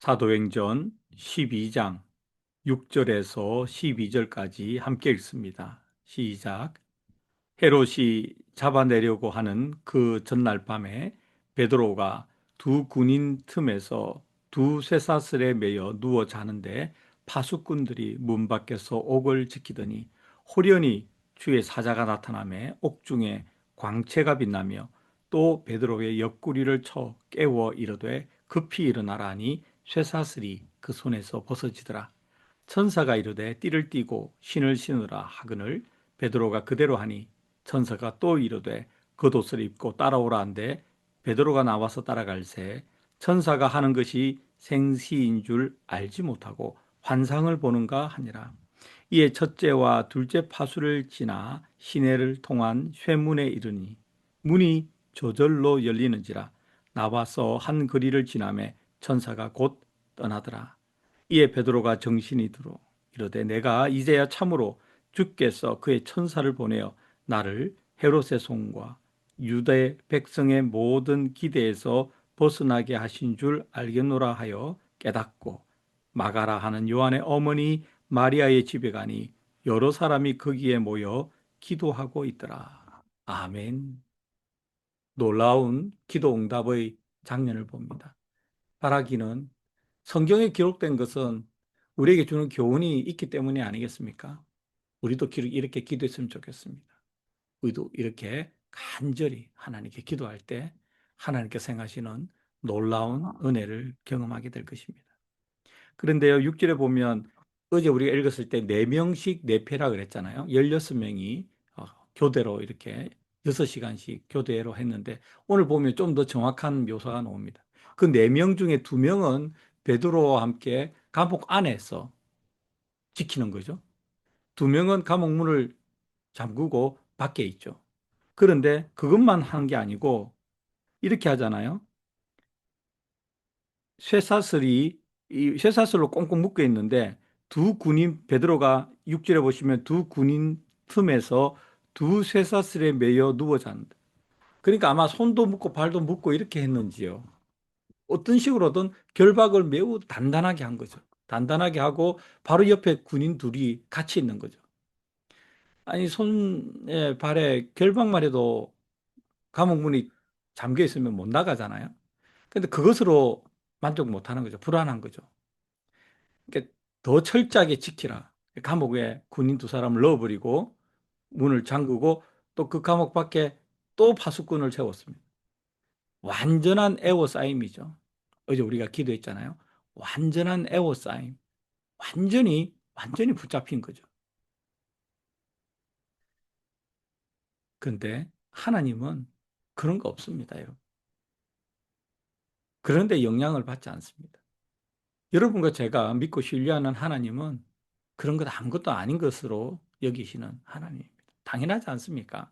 사도행전 12장 6절에서 12절까지 함께 읽습니다. 시작. 헤롯이 잡아내려고 하는 그 전날 밤에 베드로가 두 군인 틈에서 두 쇠사슬에 매여 누워 자는데 파수꾼들이 문 밖에서 옥을 지키더니 호련히 주의 사자가 나타나매 옥중에 광채가 빛나며 또 베드로의 옆구리를 쳐 깨워 이르되 급히 일어나라 하니 쇠사슬이 그 손에서 벗어지더라. 천사가 이르되 띠를 띠고 신을 신으라 하거늘 베드로가 그대로 하니 천사가 또 이르되 겉옷을 입고 따라오라 한데 베드로가 나와서 따라갈새 천사가 하는 것이 생시인 줄 알지 못하고 환상을 보는가 하니라. 이에 첫째와 둘째 파수를 지나 시내를 통한 쇠문에 이르니 문이 저절로 열리는지라. 나와서 한 거리를 지나매 천사가 곧 떠나더라. 이에 베드로가 정신이 들어 이르되 내가 이제야 참으로 주께서 그의 천사를 보내어 나를 헤롯의 손과 유대 백성의 모든 기대에서 벗어나게 하신 줄 알겠노라 하여 깨닫고 마가라 하는 요한의 어머니 마리아의 집에 가니 여러 사람이 거기에 모여 기도하고 있더라. 아멘. 놀라운 기도 응답의 장면을 봅니다. 바라기는 성경에 기록된 것은 우리에게 주는 교훈이 있기 때문이 아니겠습니까? 우리도 이렇게 기도했으면 좋겠습니다. 우리도 이렇게 간절히 하나님께 기도할 때 하나님께서 행하시는 놀라운 은혜를 경험하게 될 것입니다. 그런데요, 6절에 보면 어제 우리가 읽었을 때 4명씩 4패라 그랬잖아요. 16명이 교대로 이렇게 6시간씩 교대로 했는데 오늘 보면 좀 더 정확한 묘사가 나옵니다. 그 4명 중에 2명은 베드로와 함께 감옥 안에서 지키는 거죠. 2명은 감옥 문을 잠그고 밖에 있죠. 그런데 그것만 한 게 아니고 이렇게 하잖아요. 이 쇠사슬로 꽁꽁 묶여 있는데 두 군인 베드로가 6절에 보시면 두 군인 틈에서 두 쇠사슬에 매여 누워 잔다. 그러니까 아마 손도 묶고 발도 묶고 이렇게 했는지요. 어떤 식으로든 결박을 매우 단단하게 한 거죠. 단단하게 하고 바로 옆에 군인 둘이 같이 있는 거죠. 아니 손에 발에 결박만 해도 감옥 문이 잠겨 있으면 못 나가잖아요. 근데 그것으로 만족 못 하는 거죠. 불안한 거죠. 그러니까 더 철저하게 지키라. 감옥에 군인 2사람을 넣어버리고 문을 잠그고 또 그 감옥 밖에 또 파수꾼을 세웠습니다. 완전한 에워싸임이죠. 어제 우리가 기도했잖아요. 완전한 에워싸임. 완전히 붙잡힌 거죠. 근데 하나님은 그런 거 없습니다, 여러분. 그런데 영향을 받지 않습니다. 여러분과 제가 믿고 신뢰하는 하나님은 그런 것 아무것도 아닌 것으로 여기시는 하나님입니다. 당연하지 않습니까?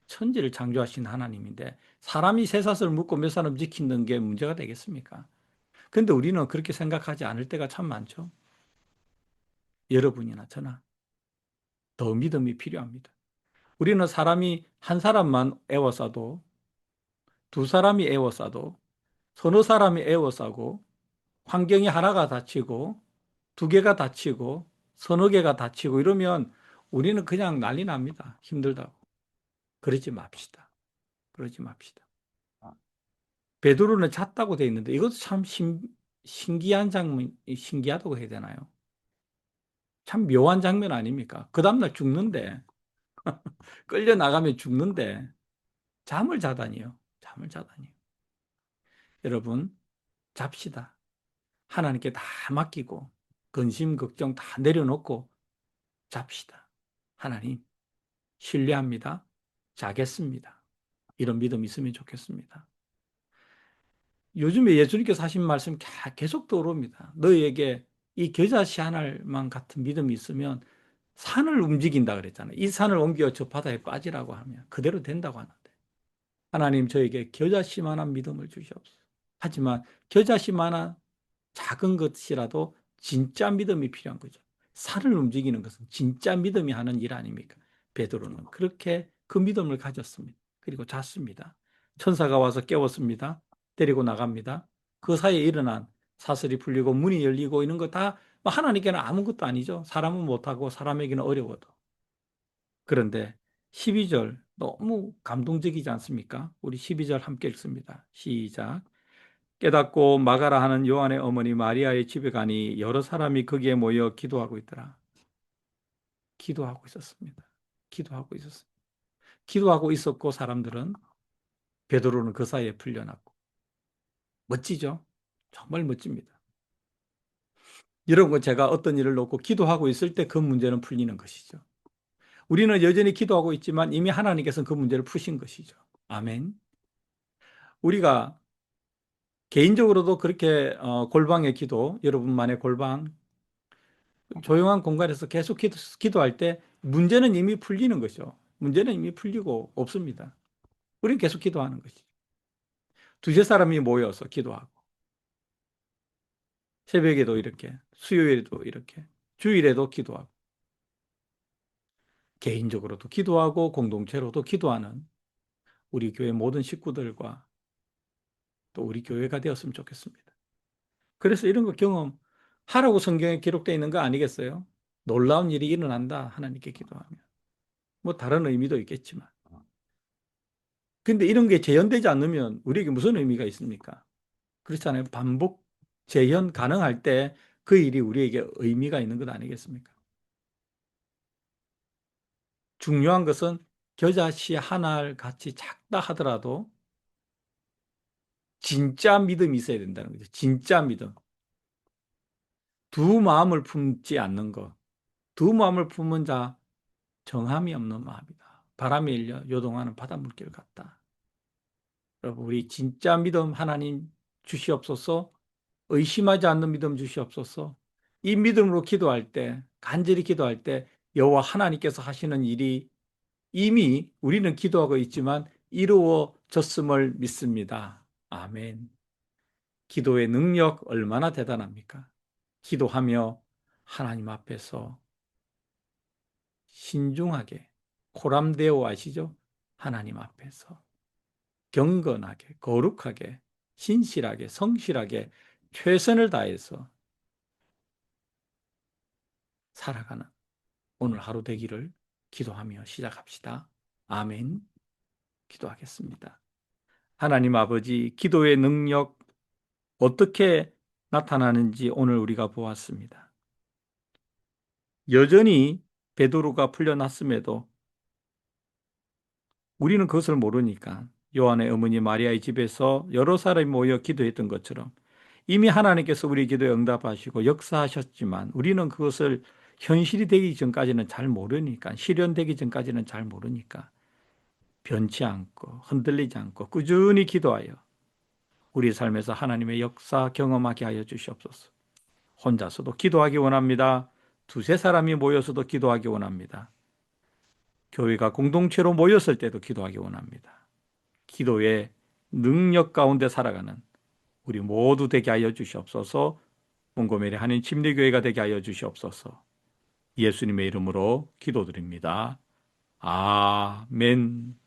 천지를 창조하신 하나님인데 사람이 쇠사슬을 묶고 몇 사람 지키는 게 문제가 되겠습니까? 그런데 우리는 그렇게 생각하지 않을 때가 참 많죠. 여러분이나 저나 더 믿음이 필요합니다. 우리는 사람이 한 사람만 애워싸도, 2사람이 애워싸도, 서너 사람이 애워싸고 환경이 하나가 닫히고 2개가 닫히고 서너 개가 닫히고 이러면 우리는 그냥 난리 납니다. 힘들다고. 그러지 맙시다. 그러지 맙시다. 베드로는 잤다고 돼 있는데 이것도 참 신기한 장면, 신기하다고 해야 되나요? 참 묘한 장면 아닙니까? 그 다음날 죽는데, 끌려 나가면 죽는데, 잠을 자다니요. 잠을 자다니요. 여러분, 잡시다. 하나님께 다 맡기고, 근심, 걱정 다 내려놓고, 잡시다. 하나님, 신뢰합니다. 자겠습니다. 이런 믿음 있으면 좋겠습니다. 요즘에 예수님께서 하신 말씀 계속 떠오릅니다. 너희에게 이 겨자씨 하나만 같은 믿음이 있으면 산을 움직인다 그랬잖아요. 이 산을 옮겨 저 바다에 빠지라고 하면 그대로 된다고 하는데 하나님 저에게 겨자씨만한 믿음을 주시옵소서. 하지만 겨자씨만한 작은 것이라도 진짜 믿음이 필요한 거죠. 산을 움직이는 것은 진짜 믿음이 하는 일 아닙니까? 베드로는 그렇게 그 믿음을 가졌습니다. 그리고 잤습니다. 천사가 와서 깨웠습니다. 데리고 나갑니다. 그 사이에 일어난 사슬이 풀리고 문이 열리고 이런 거 다 하나님께는 아무것도 아니죠. 사람은 못하고 사람에게는 어려워도. 그런데 12절 너무 감동적이지 않습니까? 우리 12절 함께 읽습니다. 시작. 깨닫고 마가라 하는 요한의 어머니 마리아의 집에 가니 여러 사람이 거기에 모여 기도하고 있더라. 기도하고 있었습니다. 기도하고 있었습니다. 기도하고 있었고 사람들은 베드로는 그 사이에 풀려났고 멋지죠? 정말 멋집니다. 이런 거 제가 어떤 일을 놓고 기도하고 있을 때 그 문제는 풀리는 것이죠. 우리는 여전히 기도하고 있지만 이미 하나님께서는 그 문제를 푸신 것이죠. 아멘. 우리가 개인적으로도 그렇게 골방의 기도, 여러분만의 골방, 조용한 공간에서 계속 기도할 때 문제는 이미 풀리는 거죠. 문제는 이미 풀리고 없습니다. 우리는 계속 기도하는 것이죠. 두세 사람이 모여서 기도하고 새벽에도 이렇게, 수요일에도 이렇게, 주일에도 기도하고 개인적으로도 기도하고 공동체로도 기도하는 우리 교회 모든 식구들과 또 우리 교회가 되었으면 좋겠습니다. 그래서 이런 거 경험하라고 성경에 기록되어 있는 거 아니겠어요? 놀라운 일이 일어난다. 하나님께 기도하면. 뭐 다른 의미도 있겠지만. 근데 이런 게 재현되지 않으면 우리에게 무슨 의미가 있습니까? 그렇잖아요. 반복 재현 가능할 때 그 일이 우리에게 의미가 있는 것 아니겠습니까? 중요한 것은 겨자씨 하나 같이 작다 하더라도 진짜 믿음이 있어야 된다는 거죠. 진짜 믿음. 두 마음을 품지 않는 것. 두 마음을 품은 자 정함이 없는 마음이다. 바람에 일려 요동하는 바닷물결 같다. 여러분, 우리 진짜 믿음 하나님 주시옵소서. 의심하지 않는 믿음 주시옵소서. 이 믿음으로 기도할 때, 간절히 기도할 때 여호와 하나님께서 하시는 일이 이미 우리는 기도하고 있지만 이루어졌음을 믿습니다. 아멘. 기도의 능력 얼마나 대단합니까? 기도하며 하나님 앞에서 신중하게 코람데오 아시죠? 하나님 앞에서 경건하게 거룩하게 신실하게 성실하게 최선을 다해서 살아가는 오늘 하루 되기를 기도하며 시작합시다. 아멘. 기도하겠습니다. 하나님 아버지, 기도의 능력 어떻게 나타나는지 오늘 우리가 보았습니다. 여전히 베드로가 풀려났음에도 우리는 그것을 모르니까 요한의 어머니 마리아의 집에서 여러 사람이 모여 기도했던 것처럼 이미 하나님께서 우리 기도에 응답하시고 역사하셨지만 우리는 그것을 현실이 되기 전까지는 잘 모르니까, 실현되기 전까지는 잘 모르니까 변치 않고 흔들리지 않고 꾸준히 기도하여 우리 삶에서 하나님의 역사 경험하게 하여 주시옵소서. 혼자서도 기도하기 원합니다. 두세 사람이 모여서도 기도하기 원합니다. 교회가 공동체로 모였을 때도 기도하기 원합니다. 기도의 능력 가운데 살아가는 우리 모두 되게 하여 주시옵소서. 몽고메리 한인 침례교회가 되게 하여 주시옵소서. 예수님의 이름으로 기도드립니다. 아멘.